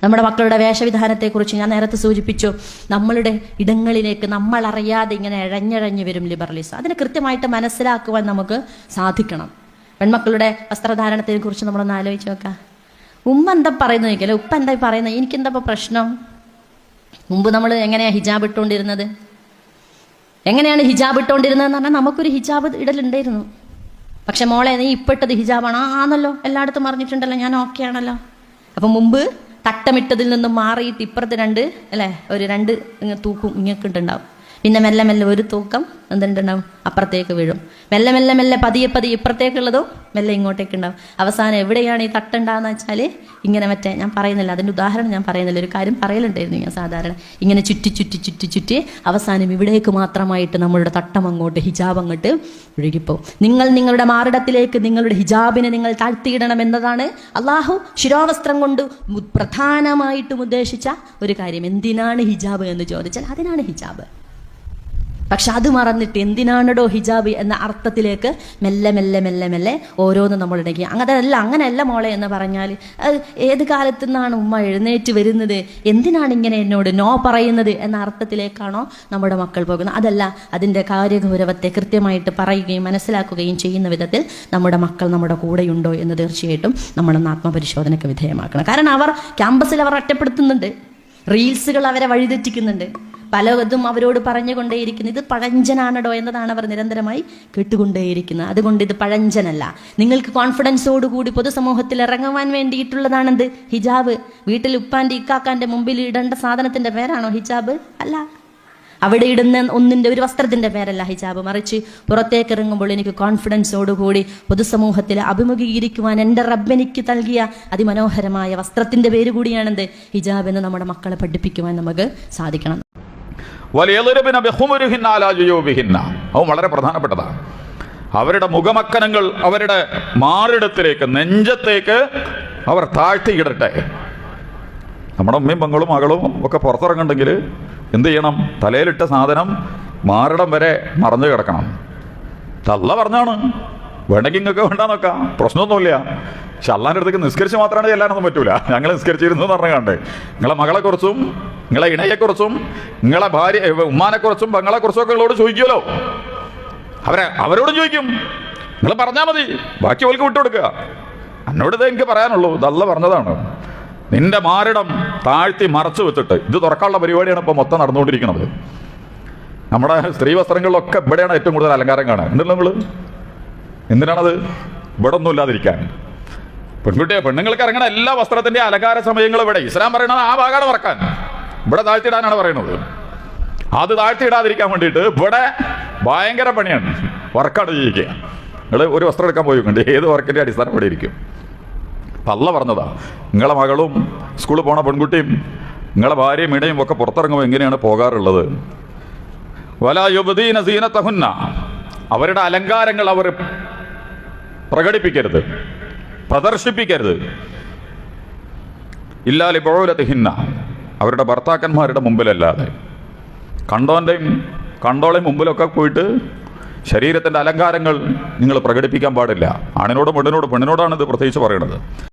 നമ്മുടെ മക്കളുടെ വേഷവിധാനത്തെക്കുറിച്ച് ഞാൻ നേരത്തെ സൂചിപ്പിച്ചു. നമ്മളുടെ ഇടങ്ങളിലേക്ക് നമ്മളറിയാതെ ഇങ്ങനെ ഇഴഞ്ഞിഴഞ്ഞു വരും ലിബറലിസം. അതിനെ കൃത്യമായിട്ട് മനസ്സിലാക്കുവാൻ നമുക്ക് സാധിക്കണം. പെൺമക്കളുടെ വസ്ത്രധാരണത്തെ കുറിച്ച് നമ്മളൊന്ന് ആലോചിച്ച് നോക്കാം. ഉമ്മ എന്താ പറയുന്നത് ചോദിക്കല്ലേ, ഉപ്പ എന്താ പറയുന്നത്, എനിക്കെന്താ ഇപ്പോൾ പ്രശ്നം? മുമ്പ് നമ്മൾ എങ്ങനെയാണ് ഹിജാബ് ഇട്ടുകൊണ്ടിരുന്നത്? എങ്ങനെയാണ് ഹിജാബ് ഇട്ടുകൊണ്ടിരുന്നതെന്ന് പറഞ്ഞാൽ നമുക്കൊരു ഹിജാബ് ഇടലുണ്ടായിരുന്നു. പക്ഷെ മോളെ നീ ഇപ്പോട്ടത് ഹിജാബാണോ? ആണല്ലോ, എല്ലായിടത്തും പറഞ്ഞിട്ടുണ്ടല്ലോ, ഞാൻ ഓക്കെ ആണല്ലോ. അപ്പം മുമ്പ് തട്ടമിട്ടതിൽ നിന്നും മാറിയിട്ട് ഇപ്പുറത്ത് രണ്ട് തൂക്കും ഇങ്ങോട്ടുണ്ടാവും. പിന്നെ മെല്ലെ മെല്ലെ ഒരു തൂക്കം എന്തുണ്ടാവും, അപ്പുറത്തേക്ക് വീഴും. മെല്ലെ മെല്ലെ മെല്ലെ പതിയെ ഇപ്പുറത്തേക്കുള്ളതും മെല്ലെ ഇങ്ങോട്ടേക്ക് ഉണ്ടാവും. അവസാനം എവിടെയാണ് ഈ തട്ടുണ്ടാകുന്ന വെച്ചാൽ ഇങ്ങനെ ഞാൻ പറയുന്നില്ല, അതിൻ്റെ ഉദാഹരണം ഞാൻ പറയുന്നില്ല, ഒരു കാര്യം പറയലുണ്ടായിരുന്നു ഞാൻ സാധാരണ. ഇങ്ങനെ ചുറ്റി അവസാനം ഇവിടേക്ക് മാത്രമായിട്ട് നമ്മളുടെ തട്ടം അങ്ങോട്ട്, ഹിജാബ് അങ്ങോട്ട് ഒഴുകിപ്പോവും. നിങ്ങളുടെ മാറിടത്തിലേക്ക് നിങ്ങളുടെ ഹിജാബിനെ നിങ്ങൾ താഴ്ത്തിയിടണം എന്നതാണ് അള്ളാഹു ശിരോവസ്ത്രം കൊണ്ട് പ്രധാനമായിട്ടും ഉദ്ദേശിച്ച ഒരു കാര്യം. എന്തിനാണ് ഹിജാബ് എന്ന് ചോദിച്ചാൽ അതിനാണ് ഹിജാബ്. പക്ഷെ അത് മറന്നിട്ട് എന്തിനാണോ ഹിജാബ് എന്ന അർത്ഥത്തിലേക്ക് മെല്ലെ മെല്ലെ മെല്ലെ മെല്ലെ ഓരോന്നും നമ്മൾ ഇടയ്ക്ക് അങ്ങനെയല്ല മോളെ എന്ന് പറഞ്ഞാൽ ഏത് കാലത്തു നിന്നാണ് ഉമ്മ എഴുന്നേറ്റ് വരുന്നത്, എന്തിനാണ് ഇങ്ങനെ എന്നോട് നോ പറയുന്നത് എന്ന അർത്ഥത്തിലേക്കാണോ നമ്മുടെ മക്കൾ പോകുന്നത്? അതല്ല, അതിൻ്റെ കാര്യഗൗരവത്തെ കൃത്യമായിട്ട് പറയുകയും മനസ്സിലാക്കുകയും ചെയ്യുന്ന വിധത്തിൽ നമ്മുടെ മക്കൾ നമ്മുടെ കൂടെയുണ്ടോ എന്ന് തീർച്ചയായിട്ടും നമ്മളൊന്ന് ആത്മപരിശോധനയ്ക്ക് വിധേയമാക്കണം. കാരണം അവർ ക്യാമ്പസിൽ ഒറ്റപ്പെടുത്തുന്നുണ്ട്, റീൽസുകൾ അവരെ വഴിതെറ്റിക്കുന്നുണ്ട്, പലതും അവരോട് പറഞ്ഞുകൊണ്ടേയിരിക്കുന്നത്. ഇത് പഴഞ്ചനാണോ എന്നതാണ് അവർ നിരന്തരമായി കേട്ടുകൊണ്ടേയിരിക്കുന്നത്. അതുകൊണ്ട് ഇത് പഴഞ്ചനല്ല. നിങ്ങൾക്ക് കോൺഫിഡൻസോടുകൂടി പൊതുസമൂഹത്തിൽ ഇറങ്ങുവാൻ വേണ്ടിയിട്ടുള്ളതാണെന്ത് ഹിജാബ്. വീട്ടിൽ ഉപ്പാൻ്റെ ഇക്കാക്കാൻ്റെ മുമ്പിൽ ഇടേണ്ട സാധനത്തിൻ്റെ പേരാണോ ഹിജാബ്? അല്ല. അവിടെ ഇടുന്ന ഒരു വസ്ത്രത്തിൻ്റെ പേരല്ല ഹിജാബ്. മറിച്ച് പുറത്തേക്ക് ഇറങ്ങുമ്പോൾ എനിക്ക് കോൺഫിഡൻസോടുകൂടി പൊതുസമൂഹത്തിൽ അഭിമുഖീകരിക്കുവാൻ എൻ്റെ റബ്ബെനിക്ക് നൽകിയ അതിമനോഹരമായ വസ്ത്രത്തിൻ്റെ പേര് കൂടിയാണെന്ത് ഹിജാബ് എന്ന് നമ്മുടെ മക്കളെ പഠിപ്പിക്കുവാൻ നമുക്ക് സാധിക്കണം. അതും വളരെ പ്രധാനപ്പെട്ടതാണ്. അവരുടെ മുഖമക്കനങ്ങൾ അവരുടെ മാറിടത്തിലേക്ക്, നെഞ്ചത്തേക്ക് അവർ താഴ്ത്തിയിടട്ടെ. നമ്മുടെ ഉമ്മയും പെങ്ങളും മകളും ഒക്കെ പുറത്തിറങ്ങുന്നുണ്ടെങ്കിൽ എന്ത് ചെയ്യണം? തലയിലിട്ട സാധനം മാറിടം വരെ മറഞ്ഞു കിടക്കണം. തള്ള പറഞ്ഞാണ്, വേണമെങ്കിൽ നിങ്ങൾക്ക് വേണ്ടാന്നൊക്കെ, പ്രശ്നമൊന്നുമില്ല. പക്ഷെ അള്ളാൻ്റെ അടുത്തേക്ക് നിസ്കരിച്ച് മാത്രമാണ് ചെല്ലാനൊന്നും പറ്റൂല. ഞങ്ങൾ നിസ്കരിച്ചിരുന്നു എന്ന് പറഞ്ഞാണ്ട് നിങ്ങളെ മകളെക്കുറിച്ചും നിങ്ങളെ ഇണയെക്കുറിച്ചും നിങ്ങളെ ഭാര്യ ഉമ്മാനെക്കുറിച്ചും പെങ്ങളെക്കുറിച്ചും ഒക്കെ നിങ്ങളോട് ചോദിക്കുമല്ലോ. അവരോട് ചോദിക്കും. നിങ്ങൾ പറഞ്ഞാൽ മതി, ബാക്കി അവർക്ക് വിട്ടുകൊടുക്കുക. എന്നോട് ഇതേ എനിക്ക് പറയാനുള്ളൂ, ഇതല്ല പറഞ്ഞതാണ്. നിന്റെ മാറിടം താഴ്ത്തി മറച്ചു വെച്ചിട്ട്, ഇത് തുറക്കാനുള്ള പരിപാടിയാണ് ഇപ്പോൾ മൊത്തം നടന്നുകൊണ്ടിരിക്കുന്നത്. നമ്മുടെ സ്ത്രീ വസ്ത്രങ്ങളിലൊക്കെ ഇവിടെയാണ് ഏറ്റവും കൂടുതൽ അലങ്കാരം കാണുക. ഉണ്ടല്ലോ നിങ്ങൾ, എന്തിനാണത്? ഇവിടെ ഒന്നും ഇല്ലാതിരിക്കാൻ. പെണ്ണുങ്ങൾക്ക് ഇറങ്ങണ എല്ലാ വസ്ത്രത്തിന്റെ അലങ്കാര സമയങ്ങളും ഇവിടെ ഇസ്ലാം പറയണത് ആ ഭാഗമാണ് മറക്കാൻ. ഇവിടെ താഴ്ത്തിയിടാനാണ് പറയുന്നത്. അത് താഴ്ത്തിയിടാതിരിക്കാൻ വേണ്ടിയിട്ട് ഇവിടെ ഭയങ്കര പണിയാണ്, വർക്കാണ് ചെയ്യിക്കുക. നിങ്ങൾ ഒരു വസ്ത്രം എടുക്കാൻ പോയിക്കൊണ്ട് ഏത് വർക്കിന്റെ അടിസ്ഥാനം ഇവിടെ ഇരിക്കും. അപ്പം അള്ള പറഞ്ഞതാ, നിങ്ങളെ മകളും സ്കൂളിൽ പോണ പെൺകുട്ടിയും നിങ്ങളെ ഭാര്യയും ഇടയും ഒക്കെ പുറത്തിറങ്ങുമ്പോൾ എങ്ങനെയാണ് പോകാറുള്ളത്? വലാ യുബ്ദീന സീനതഹുന്ന, അവരുടെ അലങ്കാരങ്ങൾ അവർ പ്രകടിപ്പിക്കരുത്, പ്രദർശിപ്പിക്കരുത്. ഇല്ലാ ലിബഉലതിഹിന്ന, അവരുടെ ഭർത്താക്കന്മാരുടെ മുമ്പിലല്ലാതെ. കണ്ടോളെയും മുമ്പിലൊക്കെ പോയിട്ട് ശരീരത്തിൻ്റെ അലങ്കാരങ്ങൾ നിങ്ങൾ പ്രകടിപ്പിക്കാൻ പാടില്ല. ആണിനോടും പെണ്ണിനോടാണ് ഇത് പ്രത്യേകിച്ച് പറയുന്നത്.